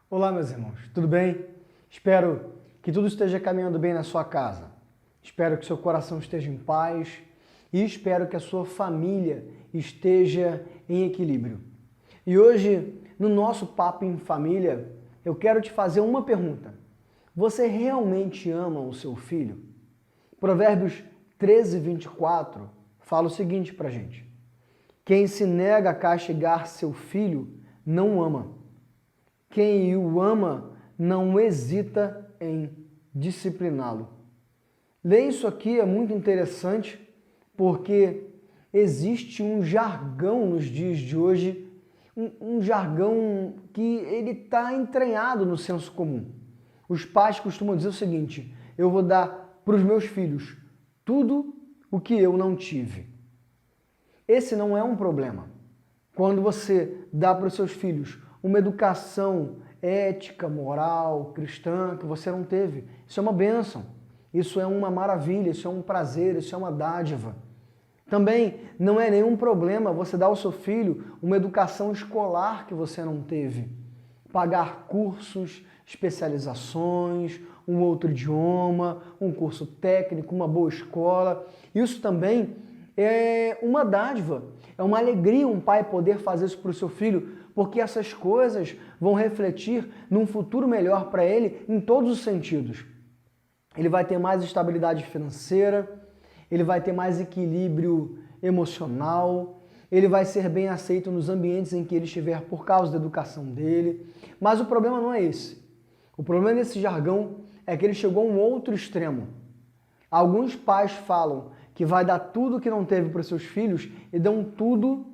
Olá, meus irmãos, tudo bem? Espero que tudo esteja caminhando bem na sua casa. Espero que seu coração esteja em paz e espero que a sua família esteja em equilíbrio. E hoje, no nosso Papo em Família, eu quero te fazer uma pergunta. Você realmente ama o seu filho? Provérbios 13:24 fala o seguinte pra gente: quem se nega a castigar seu filho não o ama. Quem o ama não hesita em discipliná-lo. Ler isso aqui é muito interessante porque existe um jargão nos dias de hoje, um jargão que ele está entranhado no senso comum. Os pais costumam dizer o seguinte: eu vou dar para os meus filhos tudo o que eu não tive. Esse não é um problema. Quando você dá para os seus filhos uma educação ética, moral, cristã que você não teve, isso é uma bênção, isso é uma maravilha, isso é um prazer, isso é uma dádiva. Também não é nenhum problema você dar ao seu filho uma educação escolar que você não teve. Pagar cursos, especializações, um outro idioma, um curso técnico, uma boa escola. Isso também é uma dádiva, é uma alegria um pai poder fazer isso para o seu filho, porque essas coisas vão refletir num futuro melhor para ele em todos os sentidos. Ele vai ter mais estabilidade financeira, ele vai ter mais equilíbrio emocional, ele vai ser bem aceito nos ambientes em que ele estiver por causa da educação dele. Mas o problema não é esse. O problema desse jargão é que ele chegou a um outro extremo. Alguns pais falam que vai dar tudo que não teve para os seus filhos e dão tudo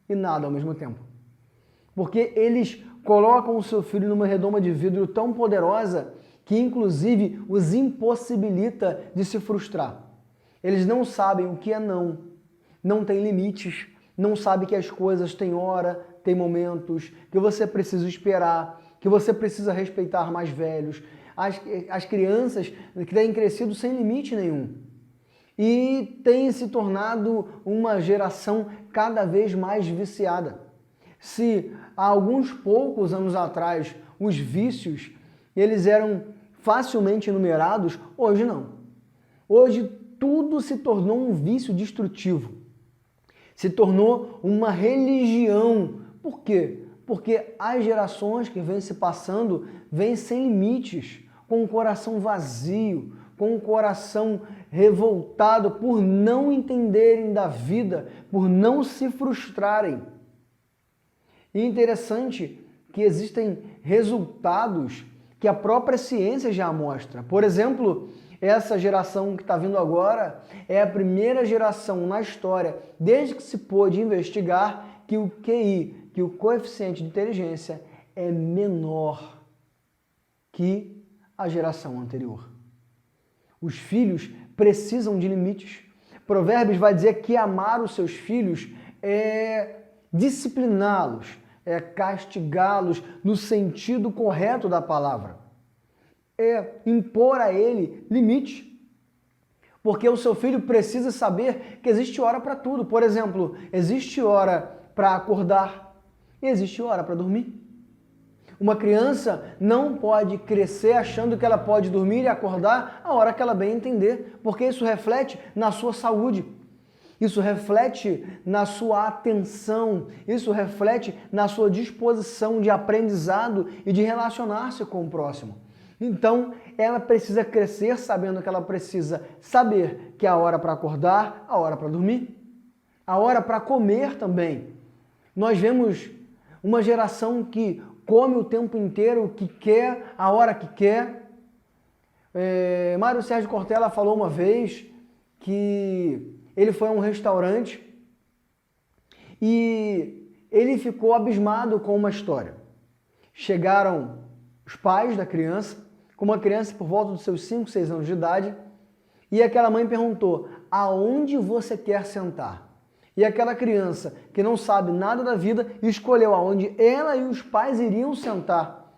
e nada ao mesmo tempo. Porque eles colocam o seu filho numa redoma de vidro tão poderosa que inclusive os impossibilita de se frustrar. Eles não sabem o que é não têm limites, não sabem que as coisas têm hora, têm momentos, que você precisa esperar, que você precisa respeitar mais velhos. As crianças que têm crescido sem limite nenhum. E tem se tornado uma geração cada vez mais viciada. Se há alguns poucos anos atrás os vícios eles eram facilmente enumerados, hoje não. Hoje tudo se tornou um vício destrutivo. Se tornou uma religião. Por quê? Porque as gerações que vêm se passando vêm sem limites, com o coração vazio, com o coração revoltado por não entenderem da vida, por não se frustrarem. E é interessante que existem resultados que a própria ciência já mostra. Por exemplo, essa geração que está vindo agora é a primeira geração na história, desde que se pôde investigar, que o QI, que o coeficiente de inteligência, é menor que a geração anterior. Os filhos precisam de limites. Provérbios vai dizer que amar os seus filhos é discipliná-los, é castigá-los no sentido correto da palavra. É impor a ele limites. Porque o seu filho precisa saber que existe hora para tudo. Por exemplo, existe hora para acordar e existe hora para dormir. Uma criança não pode crescer achando que ela pode dormir e acordar a hora que ela bem entender, porque isso reflete na sua saúde, isso reflete na sua atenção, isso reflete na sua disposição de aprendizado e de relacionar-se com o próximo. Então, ela precisa crescer sabendo que ela precisa saber que há hora para acordar, a hora para dormir, a hora para comer também. Nós vemos uma geração que come o tempo inteiro o que quer, a hora que quer. Mário Sérgio Cortella falou uma vez que ele foi a um restaurante e ele ficou abismado com uma história. Chegaram os pais da criança, com uma criança por volta dos seus 5, 6 anos de idade, e aquela mãe perguntou: aonde você quer sentar? E aquela criança, que não sabe nada da vida, escolheu aonde ela e os pais iriam sentar.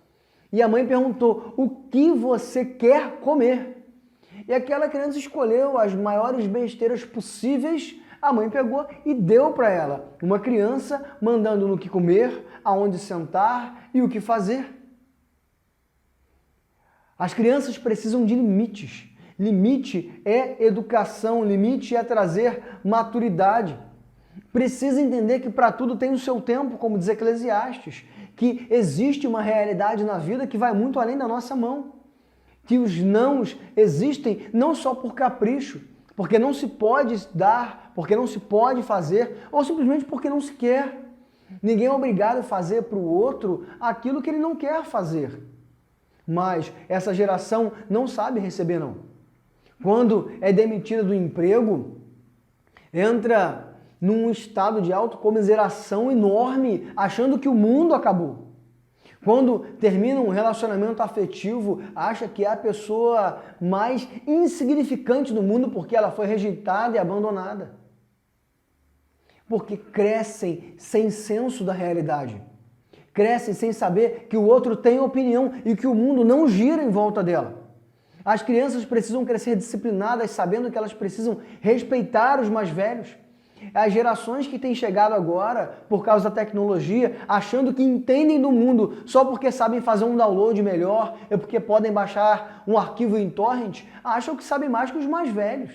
E a mãe perguntou: o que você quer comer? E aquela criança escolheu as maiores besteiras possíveis A mãe pegou e deu para ela uma criança, mandando no que comer, aonde sentar e o que fazer. As crianças precisam de limites. Limite é educação, limite é trazer maturidade. Precisa entender que para tudo tem o seu tempo, como diz Eclesiastes, que existe uma realidade na vida que vai muito além da nossa mão. Que os nãos existem não só por capricho, porque não se pode dar, porque não se pode fazer, ou simplesmente porque não se quer. Ninguém é obrigado a fazer para o outro aquilo que ele não quer fazer. Mas essa geração não sabe receber não. Quando é demitida do emprego, entra num estado de autocomiseração enorme, achando que o mundo acabou. Quando termina um relacionamento afetivo, acha que é a pessoa mais insignificante do mundo porque ela foi rejeitada e abandonada. Porque crescem sem senso da realidade. Crescem sem saber que o outro tem opinião e que o mundo não gira em volta dela. As crianças precisam crescer disciplinadas, sabendo que elas precisam respeitar os mais velhos. As gerações que têm chegado agora, por causa da tecnologia, achando que entendem do mundo só porque sabem fazer um download melhor, é porque podem baixar um arquivo em torrent, acham que sabem mais que os mais velhos.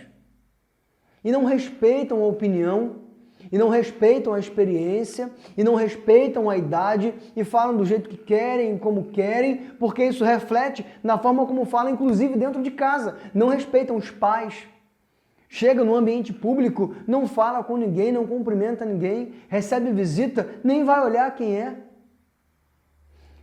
E não respeitam a opinião, e não respeitam a experiência, e não respeitam a idade, e falam do jeito que querem, como querem, porque isso reflete na forma como falam, inclusive dentro de casa. Não respeitam os pais. Chega no ambiente público, não fala com ninguém, não cumprimenta ninguém, recebe visita, nem vai olhar quem é.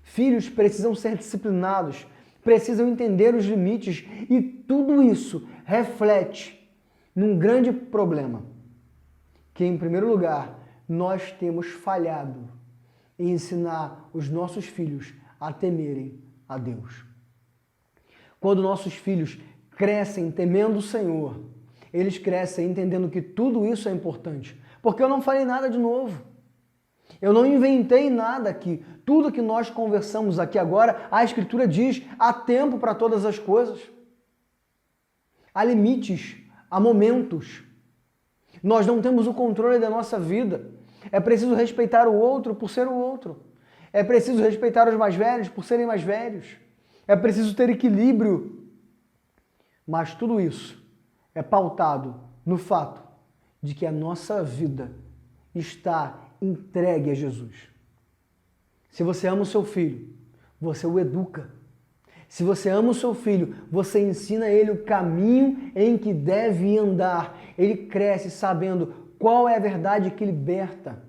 Filhos precisam ser disciplinados, precisam entender os limites, e tudo isso reflete num grande problema. Que, em primeiro lugar, nós temos falhado em ensinar os nossos filhos a temerem a Deus. Quando nossos filhos crescem temendo o Senhor, eles crescem entendendo que tudo isso é importante. Porque eu não falei nada de novo. Eu não inventei nada aqui. Tudo que nós conversamos aqui agora, a Escritura diz, há tempo para todas as coisas. Há limites, há momentos. Nós não temos o controle da nossa vida. É preciso respeitar o outro por ser o outro. É preciso respeitar os mais velhos por serem mais velhos. É preciso ter equilíbrio. Mas tudo isso é pautado no fato de que a nossa vida está entregue a Jesus. Se você ama o seu filho, você o educa. Se você ama o seu filho, você ensina ele o caminho em que deve andar. Ele cresce sabendo qual é a verdade que liberta.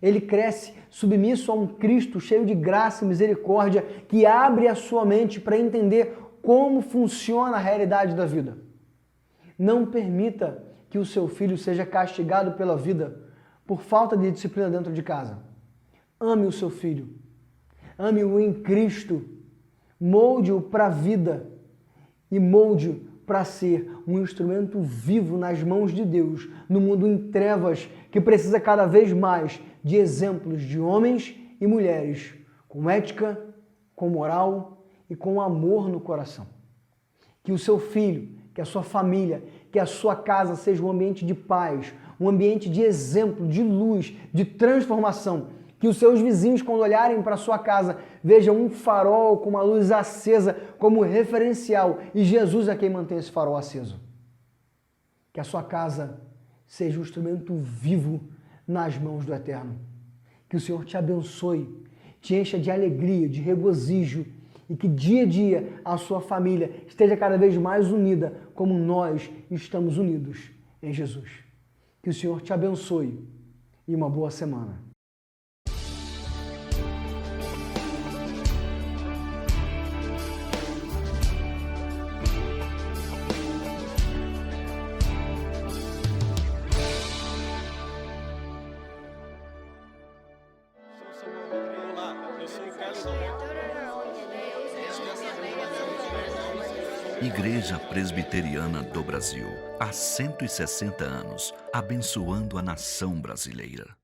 Ele cresce submisso a um Cristo cheio de graça e misericórdia que abre a sua mente para entender como funciona a realidade da vida. Não permita que o seu filho seja castigado pela vida por falta de disciplina dentro de casa. Ame o seu filho. Ame-o em Cristo. Molde-o para a vida e molde-o para ser um instrumento vivo nas mãos de Deus, no mundo em trevas, que precisa cada vez mais de exemplos de homens e mulheres com ética, com moral e com amor no coração. Que o seu filho, que a sua família, que a sua casa seja um ambiente de paz, um ambiente de exemplo, de luz, de transformação. Que os seus vizinhos, quando olharem para a sua casa, vejam um farol com uma luz acesa como referencial e Jesus é quem mantém esse farol aceso. Que a sua casa seja um instrumento vivo nas mãos do Eterno. Que o Senhor te abençoe, te encha de alegria, de regozijo e que dia a dia a sua família esteja cada vez mais unida como nós estamos unidos em Jesus. Que o Senhor te abençoe e uma boa semana. Igreja Presbiteriana do Brasil, há 160 anos, abençoando a nação brasileira.